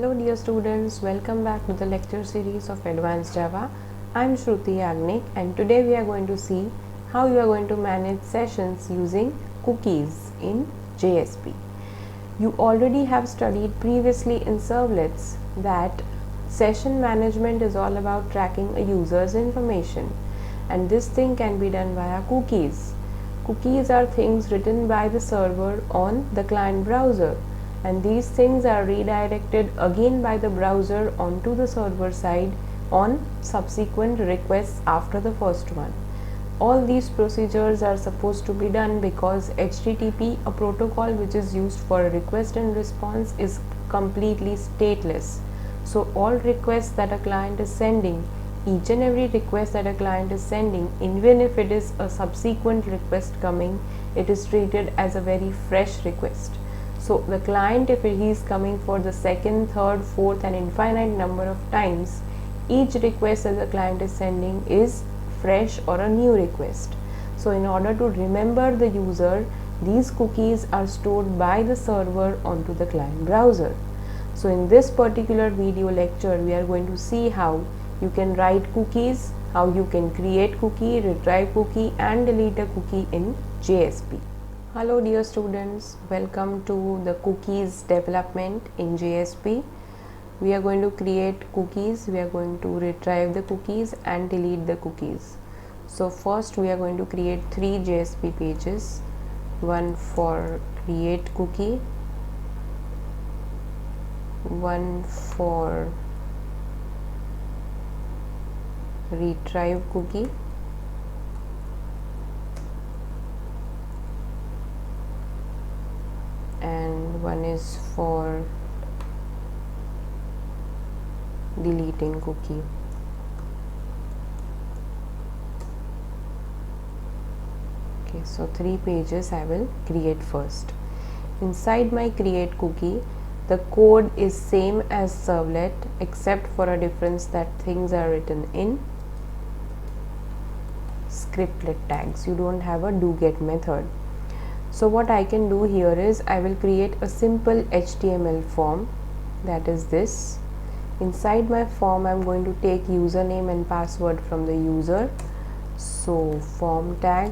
Hello dear students, welcome back to the lecture series of Advanced Java. I am Shruti Yagnik and today we are going to see how you are going to manage sessions using cookies in JSP. You already have studied previously in servlets that session management is all about tracking a user's information, and this thing can be done via cookies. Cookies are things written by the server on the client browser, and these things are redirected again by the browser onto the server side on subsequent requests after the first one. All these procedures are supposed to be done because HTTP, a protocol which is used for request and response, is completely stateless. So all requests that a client is sending, each and every request that a client is sending, even if it is a subsequent request coming, it is treated as a very fresh request. So the client, if he is coming for the second, third, fourth and infinite number of times, each request that the client is sending is fresh or a new request. So in order to remember the user, these cookies are stored by the server onto the client browser. So in this particular video lecture, we are going to see how you can write cookies, how you can create cookie, retrieve cookie and delete a cookie in JSP. Hello dear students, welcome to the cookies development in JSP. We are going to create cookies, we are going to retrieve the cookies and delete the cookies. So first we are going to create 3 JSP pages, one for create cookie, one for retrieve cookie, and one is for deleting cookie. Okay, so 3 pages I will create first. Inside my create cookie, the code is same as servlet except for a difference that things are written in scriptlet tags. You don't have a do-get method. So what I can do here is I will create a simple HTML form, that is this. Inside my form I am going to take username and password from the user. So form tag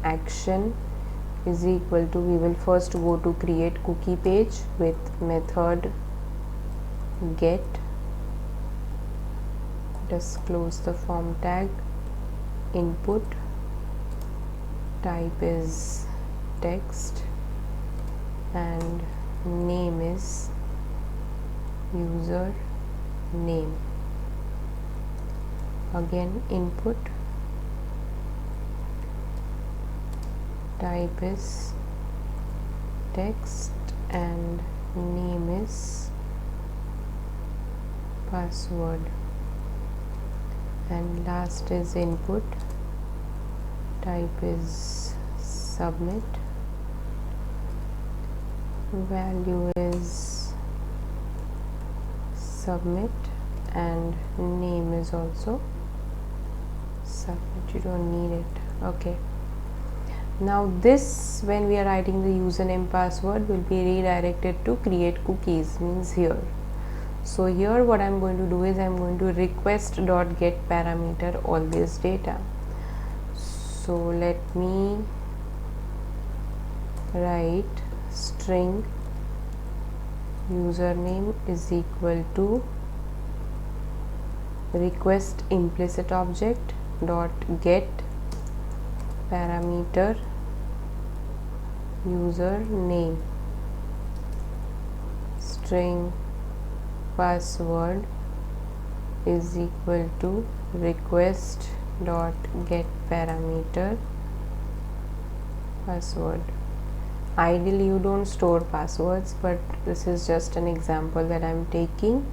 action is equal to, we will first go to create cookie page with method get, just close the form tag, input type is text and name is user name, again input type is text and name is password, and last is input type is submit, value is submit and name is also submit. You don't need it. Okay, now this, when we are writing the username password, will be redirected to create cookies, means here. So here what I am going to do is I am going to request.get parameter all this data. So let me write string username is equal to request implicit object dot get parameter user name, string password is equal to request dot get parameter password. Ideally you don't store passwords, but this is just an example that I am taking.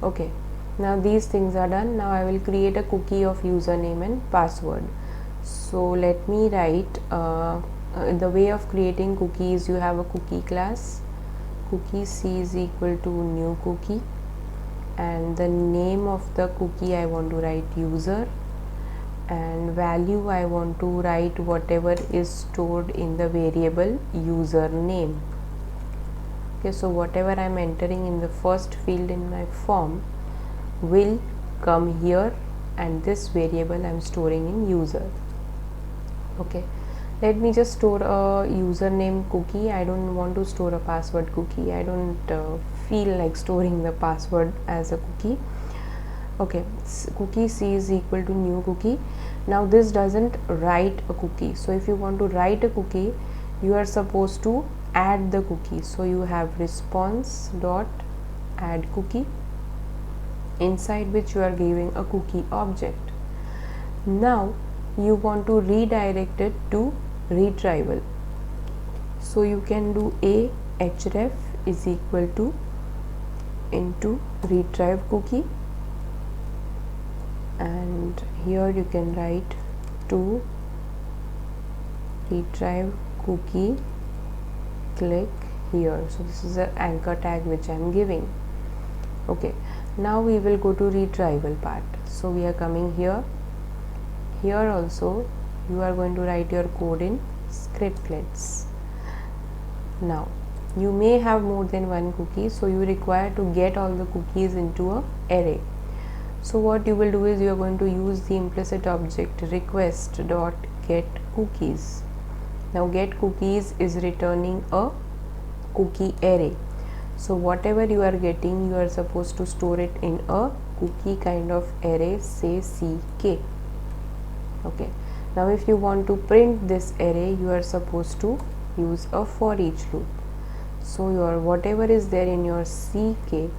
Okay, now these things are done. Now I will create a cookie of username and password. So let me write the way of creating cookies. You have a cookie class, cookie c is equal to new cookie, and the name of the cookie I want to write user, and value I want to write whatever is stored in the variable username. Okay, so whatever I am entering in the first field in my form will come here, and this variable I am storing in user. Okay, let me just store a username cookie. I don't want to store a password cookie. I don't feel like storing the password as a cookie. Okay, cookie c is equal to new cookie. Now this doesn't write a cookie, so if you want to write a cookie, you are supposed to add the cookie. So you have response dot add cookie, inside which you are giving a cookie object. Now you want to redirect it to retrieval, so you can do a href is equal to into retrieve cookie, and here you can write to retrieve cookie, click here. So this is an anchor tag which I am giving. Okay, now we will go to retrieval part. So we are coming here. Here also you are going to write your code in scriptlets. Now you may have more than one cookie, so you require to get all the cookies into a array. So what you will do is you are going to use the implicit object request dot get cookies. Now get cookies is returning a cookie array. So whatever you are getting, you are supposed to store it in a cookie kind of array, say ck. Okay, now if you want to print this array, you are supposed to use a for each loop. So your whatever is there in your ck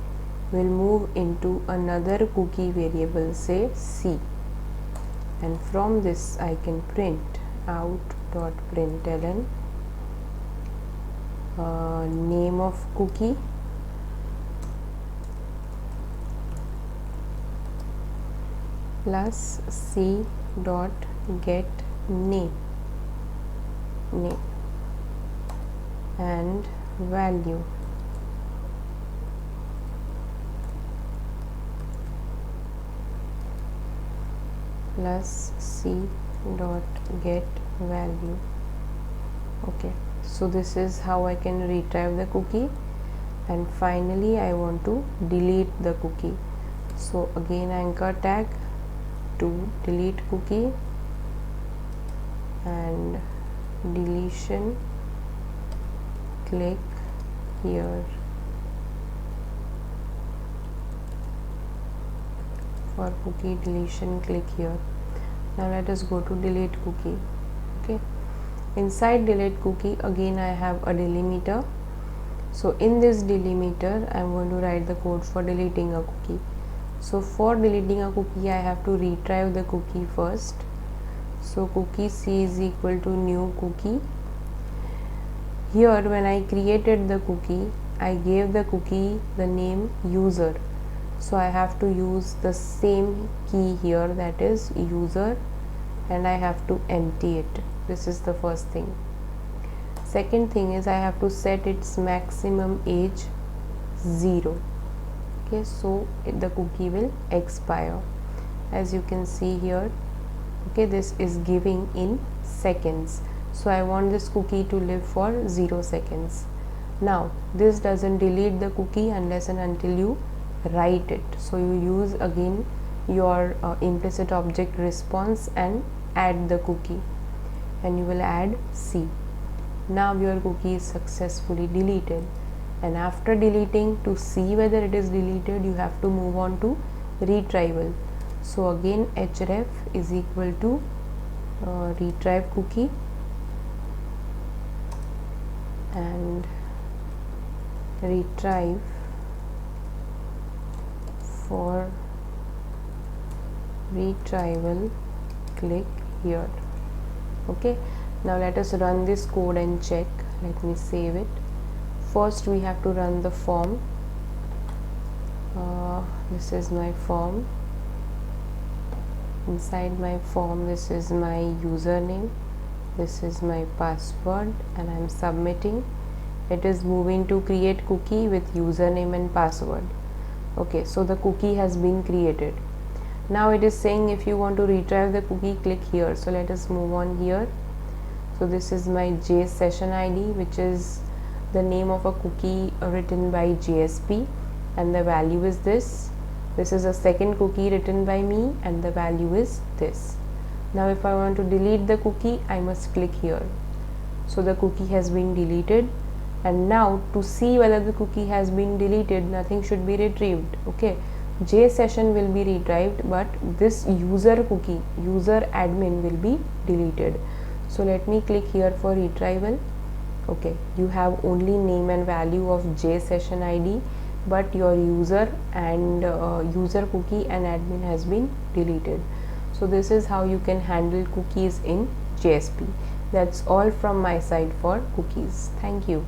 will move into another cookie variable, say c, and from this I can print out.println name of cookie plus c dot get name and value plus c dot get value. Okay, so this is how I can retrieve the cookie, and finally I want to delete the cookie. So again anchor tag to delete cookie and deletion, click here. For cookie deletion, click here. Now let us go to delete cookie. Okay, inside delete cookie again I have a delimiter. So in this delimiter I am going to write the code for deleting a cookie. So for deleting a cookie I have to retrieve the cookie first. So cookie c is equal to new cookie. Here when I created the cookie, I gave the cookie the name user. So I have to use the same key here, that is user, and I have to empty it. This is the first thing. Second thing is I have to set its maximum age 0. Okay, so the cookie will expire. As you can see here, okay, this is giving in seconds. So I want this cookie to live for 0 seconds. Now this doesn't delete the cookie unless and until you write it. So you use again your implicit object response and add the cookie, and you will add c. Now your cookie is successfully deleted, and after deleting, to see whether it is deleted, you have to move on to retrieval. So again href is equal to retrieve cookie and retrieve for retrieval, click here. Okay, now let us run this code and check. Let me save it. First we have to run the form. This is my form. Inside my form, this is my username, this is my password, and I am submitting. It is moving to create cookie with username and password. Okay, so the cookie has been created. Now it is saying if you want to retrieve the cookie, click here. So let us move on here. So this is my JSession ID, which is the name of a cookie written by JSP, and the value is this. This is a second cookie written by me, and the value is this. Now if I want to delete the cookie, I must click here. So the cookie has been deleted, and now to see whether the cookie has been deleted, nothing should be retrieved. Okay, J session will be retrieved, but this user cookie, user admin, will be deleted. So let me click here for retrieval. Okay, you have only name and value of J session ID, but your user and user cookie and admin has been deleted. So this is how you can handle cookies in JSP. That's all from my side for cookies. Thank you.